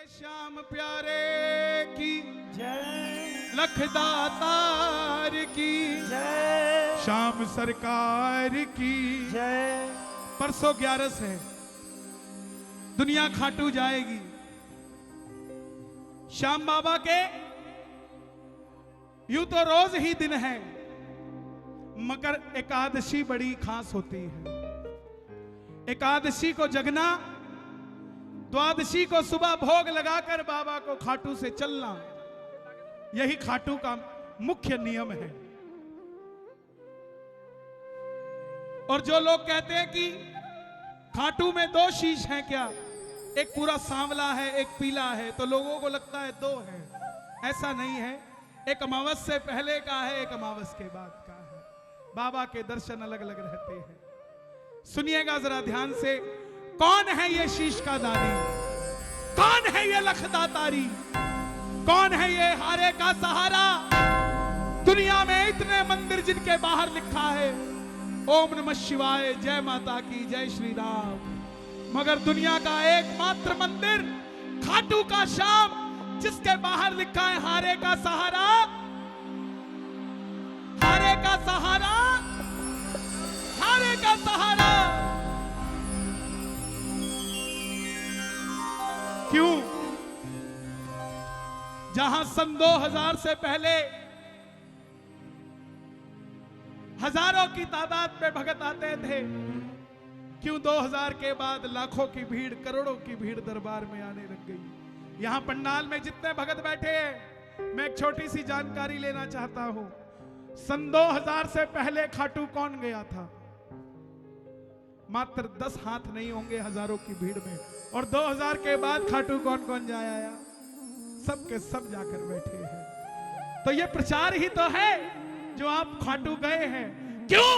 श्याम प्यारे की जय, लखदातार की जय, श्याम सरकार की जय। परसों 11 है, दुनिया खाटू जाएगी। श्याम बाबा के यूं तो रोज ही दिन है, मगर एकादशी बड़ी खास होती है। एकादशी को जगना, द्वादशी को सुबह भोग लगाकर बाबा को खाटू से चलना, यही खाटू का मुख्य नियम है। और जो लोग कहते हैं कि खाटू में 2 शीश हैं क्या, एक पूरा सांवला है एक पीला है, तो लोगों को लगता है 2 है। ऐसा नहीं है, एक अमावस से पहले का है, एक अमावस के बाद का है। बाबा के दर्शन अलग अलग रहते हैं। सुनिएगा जरा ध्यान से, कौन है ये शीश का दानी, कौन है ये लखदातारी, कौन है ये हारे का सहारा। दुनिया में इतने मंदिर जिनके बाहर लिखा है ओम नमः शिवाय, जय माता की, जय श्री राम, मगर दुनिया का एकमात्र मंदिर खाटू का श्याम, जिसके बाहर लिखा है हारे का सहारा, हारे का सहारा, हारे का सहारा। क्यों? जहां सन 2000 से पहले हजारों की तादाद में भगत आते थे, क्यों 2000 के बाद लाखों की भीड़, करोड़ों की भीड़ दरबार में आने लग गई। यहां पंडाल में जितने भगत बैठे हैं, मैं एक छोटी सी जानकारी लेना चाहता हूं। सन 2000 से पहले खाटू कौन गया था? मात्र 10 हाथ नहीं होंगे हजारों की भीड़ में। और 2000 के बाद खाटू कौन कौन जाया? सब के सब जाकर बैठे हैं। तो ये प्रचार ही तो है जो आप खाटू गए हैं। क्यों?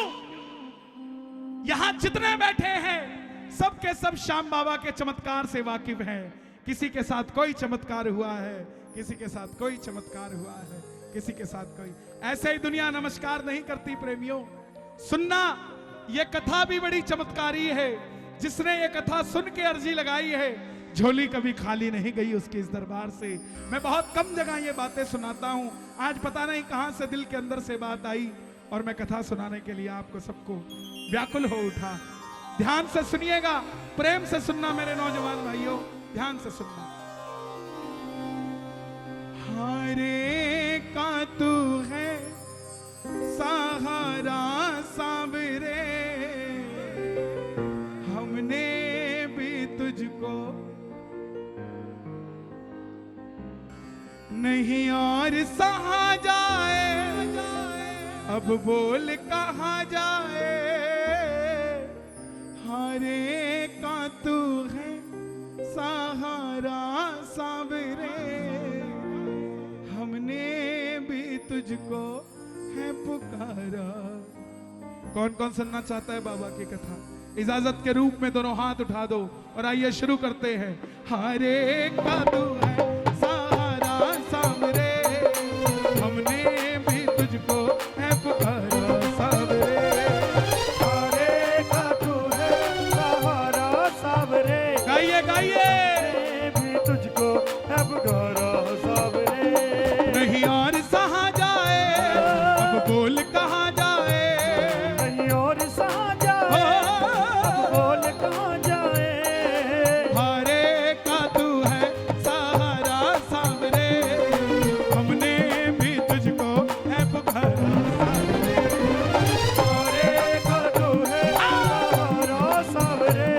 यहां जितने बैठे हैं सब के सब श्याम बाबा के चमत्कार से वाकिफ हैं। किसी के साथ कोई चमत्कार हुआ है, किसी के साथ कोई चमत्कार हुआ है, किसी के साथ कोई। ऐसे ही दुनिया नमस्कार नहीं करती प्रेमियों। सुनना, ये कथा भी बड़ी चमत्कारी है। जिसने ये कथा सुन के अर्जी लगाई है, झोली कभी खाली नहीं गई उसकी इस दरबार से। मैं बहुत कम जगह ये बातें सुनाता हूं, आज पता नहीं कहां से दिल के अंदर से बात आई और मैं कथा सुनाने के लिए आपको सबको व्याकुल हो उठा। ध्यान से सुनिएगा, प्रेम से सुनना मेरे नौजवान भाइयों, ध्यान से सुनना। हारे का तू है सहारा सांवरे, हमने भी तुझको नहीं और सहा जाए, अब बोल कहाँ जाए। हारे का तू है सहारा सांवरे, हमने भी तुझको है पुकारा। कौन कौन सुनना चाहता है बाबा की कथा? इजाजत के रूप में दोनों हाथ उठा दो और आइए शुरू करते हैं। हारे का तू है सहारा सांवरे, हमने भी तुझको है पुकारा सांवरे। हारे का तू है सहारा सांवरे, गाइए गाइए। भी तुझको है पुकारा सांवरे। नहीं और सहा जाए, अब बोल कहाँ जाए। नहीं और सहा जाए, अब बोल कहाँ जाए। हारे का तू है सहारा सांवरे, हमने भी तुझको है पुकारा सांवरे। हारे का तू है सहारा सांवरे,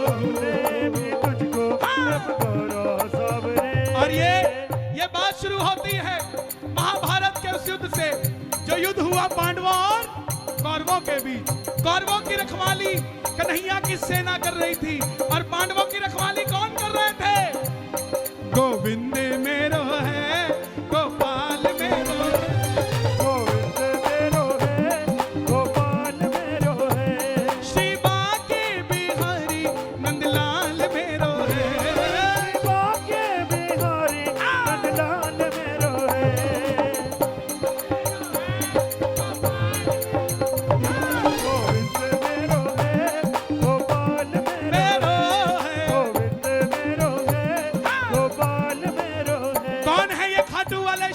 हमने भी तुझको है पुकारा सांवरे। और ये बात शुरू होती है महाभारत के उस युद्ध से, जो युद्ध हुआ पांडवों और कौरवों के बीच। कौरवों की रखवाली कन्हैया की सेना कर रही थी और पांडवों की रखवाली कौन कर रहे थे? गोविंद मेरो है, गोपाल मेरो है, गोविंद मेरो है, गोपाल मेरो है। श्री बांके बिहारी नंदलाल मेरो है, बाके बिहारी नंदलाल मेरो है। गोविंद मेरो है, गोपाल मेरो मेरो है। गोविंद मेरो है,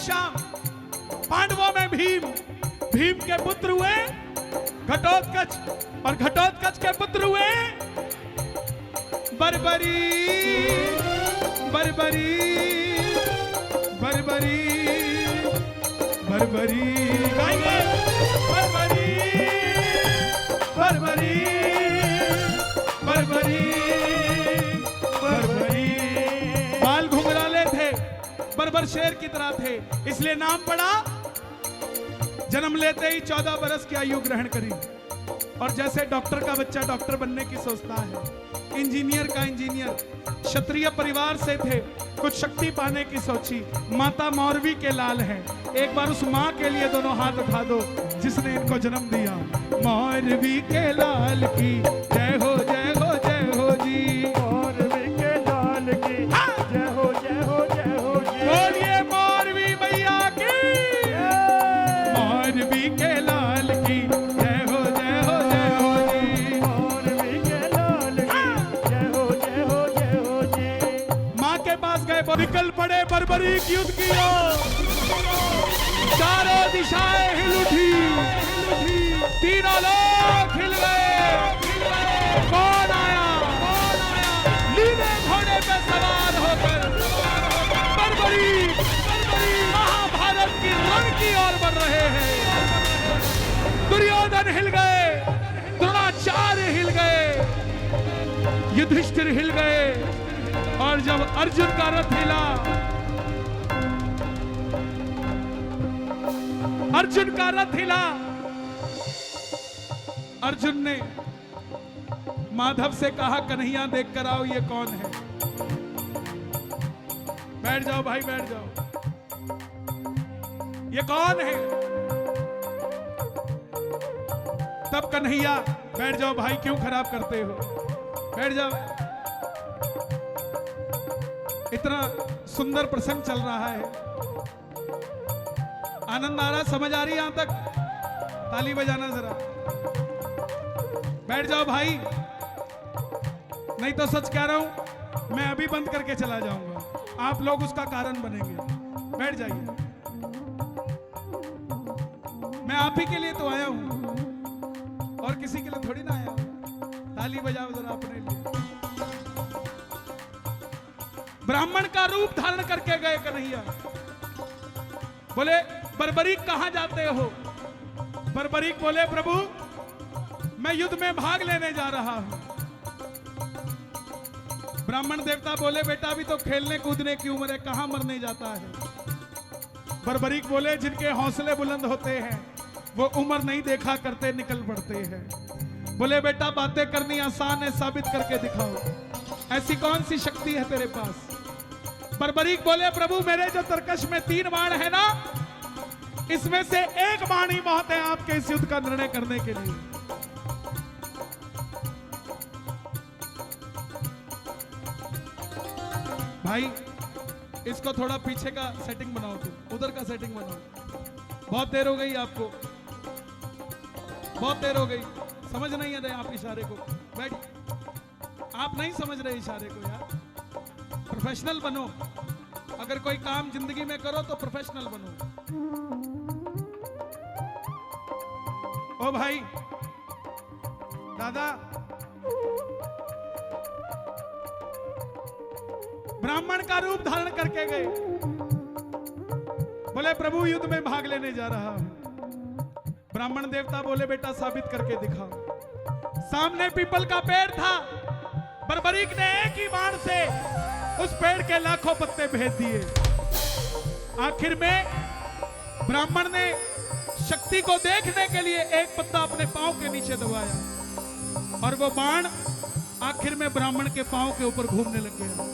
श्याम, पांडवों में भीम, भीम के पुत्र हुए घटोत्कच, और घटोत्कच के पुत्र हुए बर्बरी, बर्बरी, बर्बरी, बर्बरी, गाएंगे बर्बरी, बर्बरी, बर्बरी, बर्बरी। बाल घुंघराले थे, बर्बर शेर की तरह थे, इसलिए नाम पड़ा। जन्म लेते ही 14 बरस की आयु ग्रहण करी, और जैसे डॉक्टर का बच्चा डॉक्टर बनने की सोचता है, इंजीनियर का इंजीनियर, क्षत्रिय परिवार से थे, कुछ शक्ति पाने की सोची। माता मौरवी के लाल हैं, एक बार उस माँ के लिए दोनों हाथ उठा दो जिसने इनको जन्म दिया। मौरवी के लाल की जय हो, जय हो, जय हो जी। मौरवी के लाल की जय हो, जय हो, जय हो जी। बोलिए मौरवी मैया की, मौरवी के लाल की जय हो, जय हो, जय हो जी। मौरवी के लाल की जय हो, जय हो, जय हो जी। माँ के पास गए, निकल पड़े बर्बरीक युद्ध की ओर। चारों दिशाएं हिल उठी, तीनों लोग हिल गए। कौन आया? नीले घोड़े पे सवार होकर बर्बरीक महाभारत की रण की ओर बढ़ रहे हैं। दुर्योधन हिल गए, द्रोणाचार्य हिल गए, युधिष्ठिर हिल गए, और जब अर्जुन का रथ हिला, अर्जुन का रथ हिला, अर्जुन ने माधव से कहा कन्हैया देख कर आओ ये कौन है। बैठ जाओ भाई, बैठ जाओ, ये कौन है। तब कन्हैया, बैठ जाओ भाई, क्यों खराब करते हो, बैठ जाओ। इतना सुंदर प्रसंग चल रहा है, आनंद आ रहा, समझ आ रही यहां तक? ताली बजाना जरा। बैठ जाओ भाई, नहीं तो सच कह रहा हूं, मैं अभी बंद करके चला जाऊंगा, आप लोग उसका कारण बनेंगे। बैठ जाइए, मैं आप ही के लिए तो आया हूं, और किसी के लिए थोड़ी ना आया हूं। ताली बजाओ जरा अपने लिए। ब्राह्मण का रूप धारण करके गए कन्हैया, बोले बर्बरीक कहां जाते हो। बर्बरीक बोले प्रभु मैं युद्ध में भाग लेने जा रहा हूं। ब्राह्मण देवता बोले बेटा अभी तो खेलने कूदने की उम्र है, कहां मरने जाता है। बर्बरीक बोले जिनके हौसले बुलंद होते हैं वो उम्र नहीं देखा करते, निकल पड़ते हैं। बोले बेटा बातें करनी आसान है, साबित करके दिखाओ, ऐसी कौन सी शक्ति है तेरे पास। बर्बरीक बोले प्रभु मेरे जो तरकश में 3 बाण है ना, इसमें से एक बाण ही बहुत है आपके इस युद्ध का निर्णय करने के लिए। भाई इसको थोड़ा पीछे का सेटिंग बनाओ, तुम उधर का सेटिंग बनाओ। बहुत देर हो गई आपको, बहुत देर हो गई, समझ नहीं आ रहे आप इशारे को। बैठ, आप नहीं समझ रहे इशारे को यार, प्रोफेशनल बनो। अगर कोई काम जिंदगी में करो तो प्रोफेशनल बनो। ओ भाई दादा, ब्राह्मण का रूप धारण करके गए, बोले प्रभु युद्ध में भाग लेने जा रहा हूं। ब्राह्मण देवता बोले बेटा साबित करके दिखाओ। सामने पीपल का पेड़ था, बर्बरीक ने एक ही बाण से उस पेड़ के लाखों पत्ते भेज दिए। आखिर में ब्राह्मण ने शक्ति को देखने के लिए एक पत्ता अपने पांव के नीचे दबाया, और वो बाण आखिर में ब्राह्मण के पांव के ऊपर घूमने लग गया।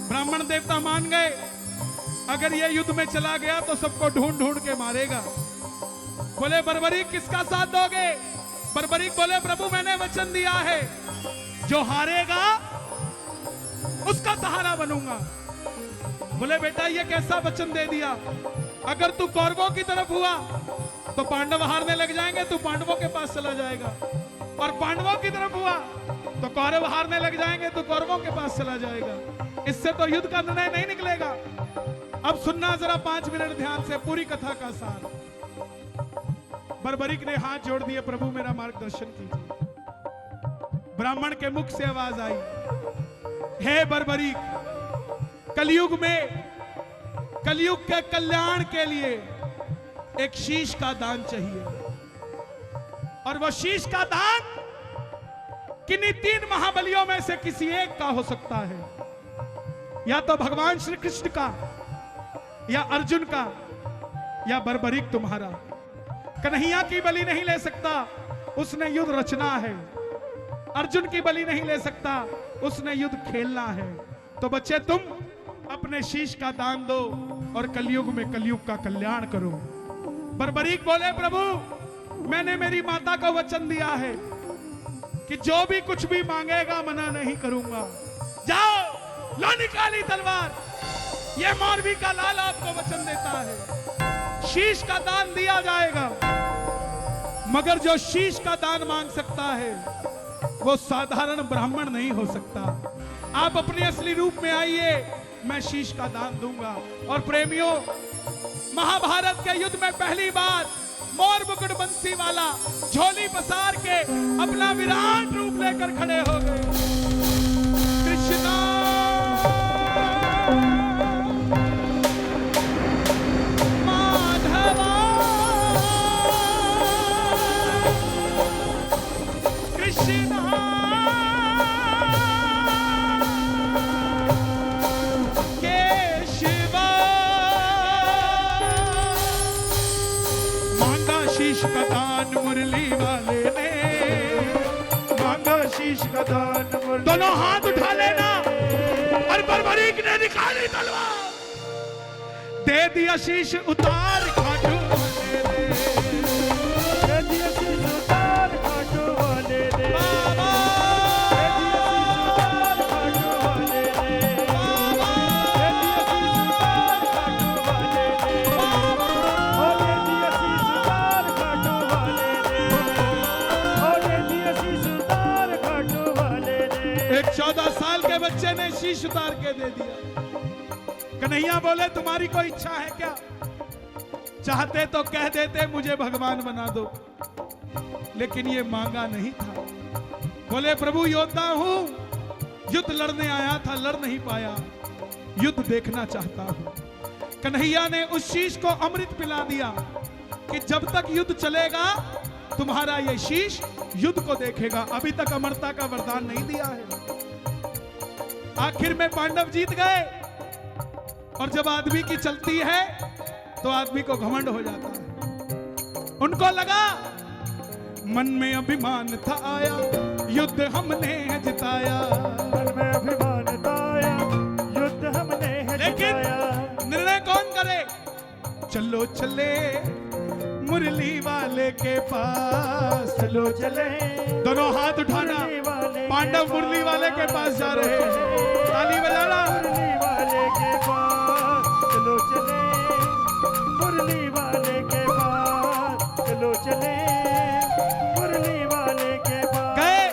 ब्राह्मण देवता मान गए, अगर ये युद्ध में चला गया तो सबको ढूंढ ढूंढ के मारेगा। बोले बर्बरीक किसका साथ दोगे। बर्बरीक बोले प्रभु मैंने वचन दिया है जो हारेगा उसका सहारा बनूंगा। बोले बेटा ये कैसा वचन दे दिया, अगर तू कौरवों की तरफ हुआ तो पांडव हारने लग जाएंगे, तू पांडवों के पास चला जाएगा, और पांडवों की तरफ हुआ तो कौरव हारने लग जाएंगे, तू कौरवों के पास चला जाएगा। इससे तो युद्ध का निर्णय नहीं निकलेगा। अब सुनना जरा 5 मिनट ध्यान से पूरी कथा का सार। बर्बरीक ने हाथ जोड़ दिए, प्रभु मेरा मार्गदर्शन कीजिए। ब्राह्मण के मुख से आवाज आई, हे बर्बरीक, कलयुग में कलयुग के कल्याण के लिए एक शीश का दान चाहिए, और वह शीश का दान किन्हीं 3 महाबलियों में से किसी एक का हो सकता है, या तो भगवान श्री कृष्ण का, या अर्जुन का, या बर्बरीक तुम्हारा। कन्हैया की बलि नहीं ले सकता, उसने युद्ध रचना है। अर्जुन की बलि नहीं ले सकता, उसने युद्ध खेलना है। तो बच्चे तुम अपने शीश का दान दो और कलयुग में कलयुग का कल्याण करो। बर्बरीक बोले, प्रभु मैंने मेरी माता को वचन दिया है कि जो भी कुछ भी मांगेगा मना नहीं करूंगा। जाओ लो निकाली तलवार, ये मौलवी का लाल आपको वचन देता है, शीश का दान दिया जाएगा। मगर जो शीश का दान मांग सकता है वो साधारण ब्राह्मण नहीं हो सकता। आप अपने असली रूप में आइए, मैं शीश का दान दूंगा। और प्रेमियों, महाभारत के युद्ध में पहली बार मोर मुकुट बंसी वाला झोली पसार के अपना विराट रूप लेकर खड़े हो गए। कृष्णा माधवा, कृष्णा का दान मुरली वाले ने, मांगा शीश का दान मुरली। दोनों हाथ उठा लेना। और बर्बरीक ने निकाली तलवार, दे दिया शीश उतार खाटू वाले ने, दे दिया शीश उतार खाटू वाले ने, बाबा दे दिया शीश उतार खाटू वाले ने, दे दिया शीश उतार खाटू वाले ने, ओ दे दिया शीश उतार खाटू वाले ने, ओ दे दिया शीश उतार खाटू वाले ने। एक 14 साल के बच्चे ने शीश उतार के दे दिया। कन्हैया बोले, तुम्हारी कोई इच्छा है क्या? चाहते तो कह देते मुझे भगवान बना दो, लेकिन ये मांगा नहीं था। बोले, प्रभु योद्धा हूं, युद्ध लड़ने आया था, लड़ नहीं पाया, युद्ध देखना चाहता हूं। कन्हैया ने उस शीश को अमृत पिला दिया कि जब तक युद्ध चलेगा तुम्हारा ये शीश युद्ध को देखेगा। अभी तक अमरता का वरदान नहीं दिया है। आखिर में पांडव जीत गए। और जब आदमी की चलती है तो आदमी को घमंड हो जाता है। उनको लगा, मन में अभिमान था आया, युद्ध हमने है जिताया। मन में अभिमान था आया, युद्ध हमने है जिताया। लेकिन निर्णय कौन करे? चलो चले मुरली वाले के पास, चलो चले दोनों हाथ उठाना। पांडव मुरली वाले के पास जा रहे हैं, ताली बजाना। मुरली वाले के पास चलो चले, मुरली वाले के पास चलो चले, मुरली वाले के पास गए।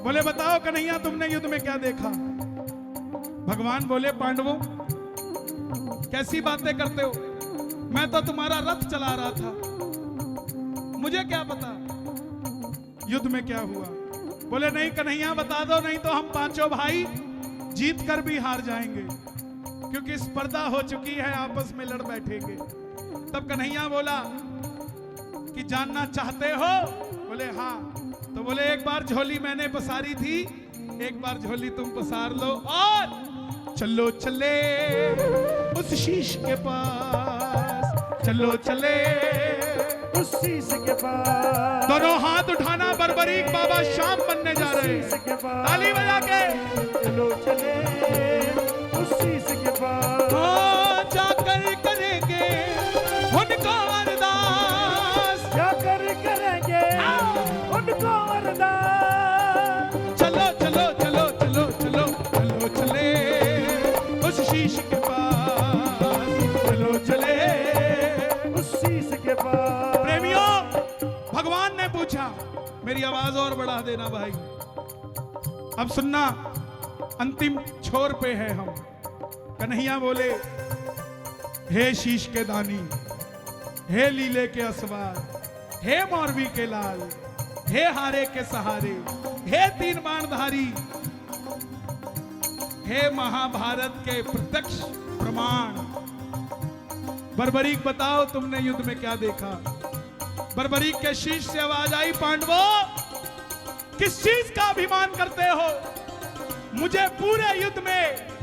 बोले, बताओ कन्हैया तुमने युद्ध में क्या देखा? भगवान बोले, पांडवों कैसी बातें करते हो, मैं तो तुम्हारा रथ चला रहा था, मुझे क्या पता युद्ध में क्या हुआ। बोले, नहीं कन्हैया बता दो, नहीं तो हम पांचों भाई जीत कर भी हार जाएंगे, क्योंकि स्पर्धा हो चुकी है, आपस में लड़ बैठेंगे। तब कन्हैया बोला कि जानना चाहते हो? बोले हाँ। तो बोले, एक बार झोली मैंने पसारी थी, एक बार झोली तुम पसार लो, और चलो चले उस शीश के पास, चलो चले उस शीश के पास। दोनों हाथ उठाना। बर्बरीक बाबा शाम बनने जा रहे हैं, ताली बजा के। चलो चले उस शीश के पास, जाकर करेंगे उनको अरदास, जाकर करेंगे उनको अरदास। चलो चलो चलो चलो चलो चलो चले उस शीश के पास, चलो चले उस शीश के पास। प्रेमियों, भगवान ने पूछा, मेरी आवाज और बढ़ा देना भाई, अब सुनना, अंतिम छोर पे है हम। कन्हैया बोले, हे शीश के दानी, हे लीले के असवार, हे मौरवी के लाल, हे हारे के सहारे, हे तीन बाणधारी, हे महाभारत के प्रत्यक्ष प्रमाण। बर्बरीक बताओ तुमने युद्ध में क्या देखा? बर्बरीक के शीश से आवाज आई, पांडवों किस चीज का अभिमान करते हो? मुझे पूरे युद्ध में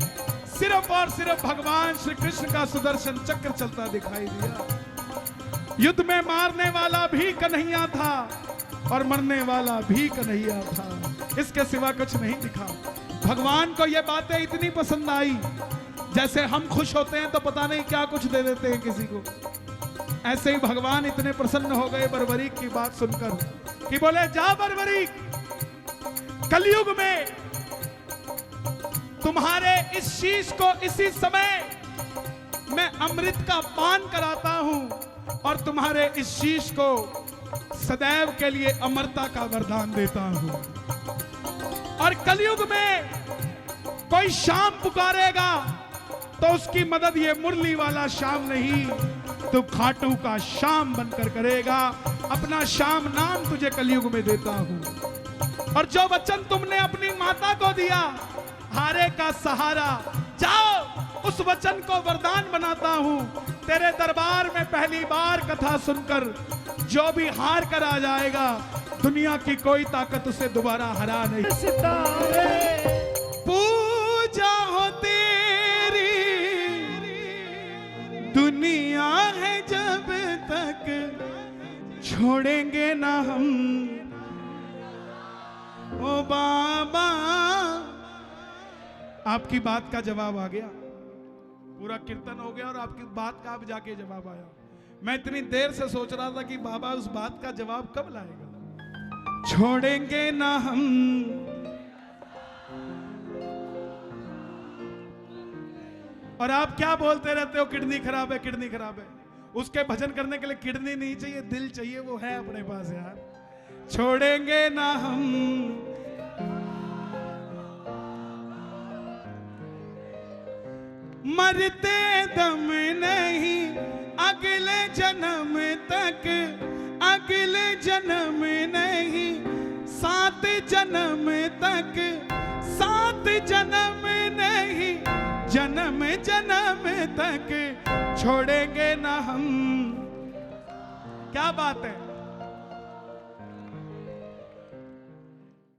सिर्फ और सिर्फ भगवान श्री कृष्ण का सुदर्शन चक्र चलता दिखाई दिया। युद्ध में मारने वाला भी कन्हैया था और मरने वाला भी कन्हैया था, इसके सिवा कुछ नहीं दिखा। भगवान को ये बातें इतनी पसंद आई, जैसे हम खुश होते हैं तो पता नहीं क्या कुछ दे देते हैं किसी को। ऐसे ही भगवान इतने प्रसन्न हो गए बर्बरीक की बात सुनकर कि बोले, जा बर्बरीक, कलयुग में तुम्हारे इस शीश को इसी समय मैं अमृत का पान कराता हूं और तुम्हारे इस शीश को सदैव के लिए अमरता का वरदान देता हूं। और कलयुग में कोई शाम पुकारेगा तो उसकी मदद ये मुरली वाला शाम नहीं, तो खाटू का शाम बनकर करेगा। अपना शाम नाम तुझे कलयुग में देता हूं। और जो वचन तुमने अपनी माता को दिया, हारे का सहारा, जाओ उस वचन को वरदान बनाता हूं। तेरे दरबार में पहली बार कथा सुनकर जो भी हार कर आ जाएगा, दुनिया की कोई ताकत उसे दोबारा हरा नहीं। पूजा हो तेरी दुनिया है जब तक, छोड़ेंगे ना हम ओ बाबा। आपकी बात का जवाब आ गया, पूरा कीर्तन हो गया और आपकी बात का अब जाके जवाब आया। मैं इतनी देर से सोच रहा था कि बाबा उस बात का जवाब कब लाएगा। छोड़ेंगे ना हम, और आप क्या बोलते रहते हो, किडनी खराब है, किडनी खराब है। उसके भजन करने के लिए किडनी नहीं चाहिए, दिल चाहिए, वो है अपने पास यार। छोड़ेंगे ना हम, मरते दम नहीं, अगले जन्म तक, अगले जन्म नहीं, 7 जन्म तक, 7 जन्म नहीं, जन्म जन्म तक छोड़ेंगे ना हम। क्या बात है।